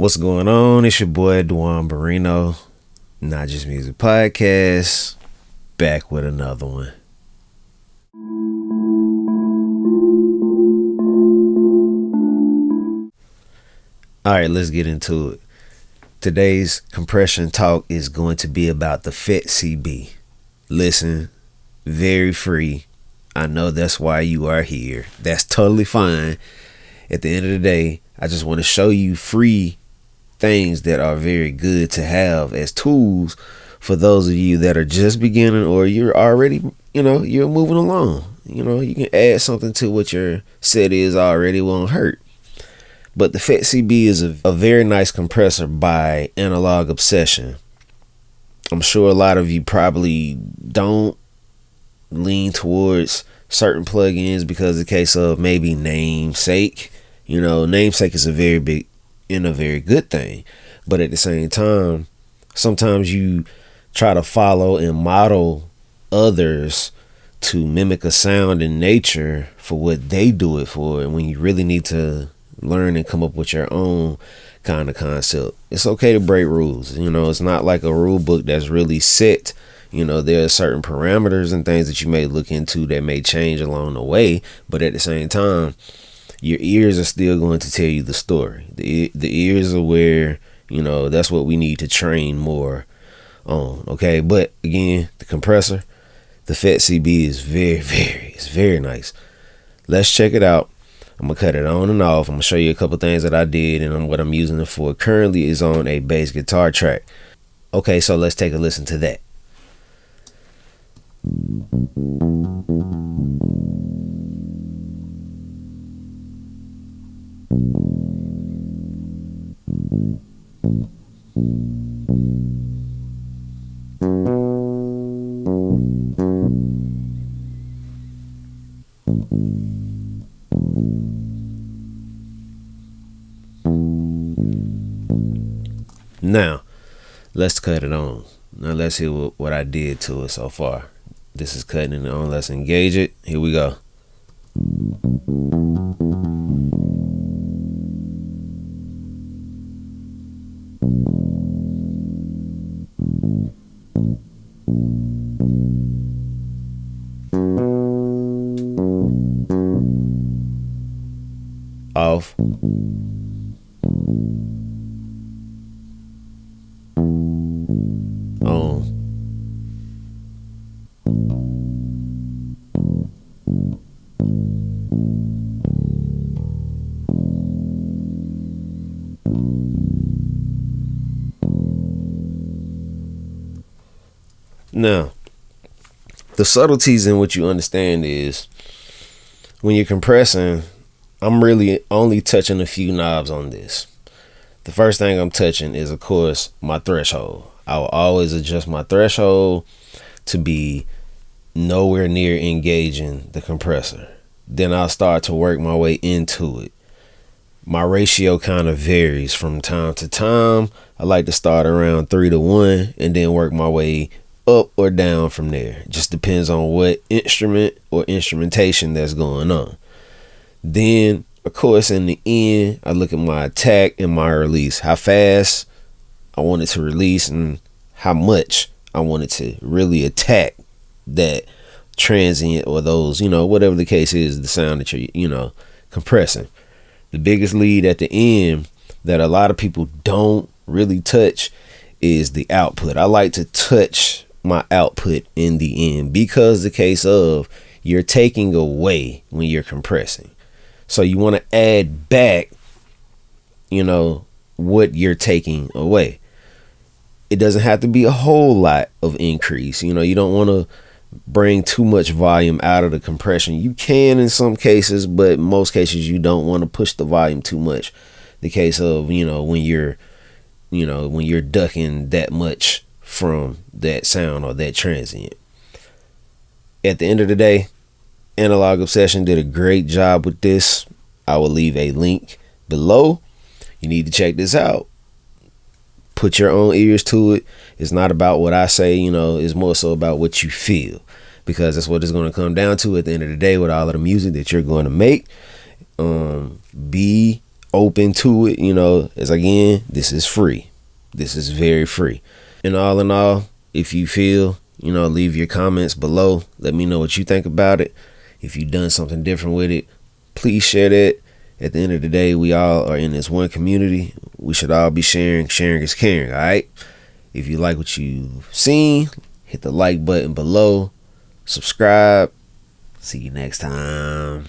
What's going on? It's your boy Dwan Barino, Not Just Music Podcast, back with another one. Alright, let's get into it. Today's compression talk is going to be about the FetCB. Listen, very free. I know that's why you are here. That's totally fine. At the end of the day, I just want to show you free things that are very good to have as tools for those of you that are just beginning, or you're already, you're moving along. You can add something to what your set is already, won't hurt. But the FetCB is a very nice compressor by Analog Obsession. I'm sure a lot of you probably don't lean towards certain plugins because of the case of maybe namesake. Namesake is a very good thing. But at the same time, sometimes you try to follow and model others to mimic a sound in nature for what they do it for, and when you really need to learn and come up with your own kind of concept. It's okay to break rules. It's not like a rule book that's really set. There are certain parameters and things that you may look into that may change along the way, but at the same time, your ears are still going to tell you the story. The ears are where, that's what we need to train more on. Okay. But again, the compressor, the FetCB is it's very nice. Let's check it out. I'm going to cut it on and off. I'm going to show you a couple things that I did and what I'm using it for. Currently is on a bass guitar track. Okay, so let's take a listen to that. Now, let's cut it on. Now, let's hear what I did to it so far. This is cutting it on. Let's engage it. Here we go. Off. On. Now, the subtleties in what you understand is when you're compressing, I'm really only touching a few knobs on this. The first thing I'm touching is, of course, my threshold. I will always adjust my threshold to be nowhere near engaging the compressor. Then I'll start to work my way into it. My ratio kind of varies from time to time. I like to start around 3-1 and then work my way up or down from there. Just depends on what instrument or instrumentation that's going on. Then, of course, in the end, I look at my attack and my release. How fast I want it to release and how much I want it to really attack that transient or those, whatever the case is, the sound that you're, compressing. The biggest lead at the end that a lot of people don't really touch is the output. I like to touch my output in the end because the case of you're taking away when you're compressing. So you want to add back, what you're taking away. It doesn't have to be a whole lot of increase. You don't want to bring too much volume out of the compression. You can in some cases, but in most cases you don't want to push the volume too much. The case of, when you're ducking that much from that sound or that transient. At the end of the day, Analog Obsession did a great job with this. I will leave a link below. You need to check this out. Put your own ears to it. It's not about what I say, it's more so about what you feel, because that's what it's going to come down to at the end of the day with all of the music that you're going to make. Be open to it, as again, this is free. This is very free. And all in all, if you feel, leave your comments below. Let me know what you think about it. If you've done something different with it, please share that. At the end of the day, we all are in this one community. We should all be sharing. Sharing is caring, all right? If you like what you've seen, hit the like button below. Subscribe. See you next time.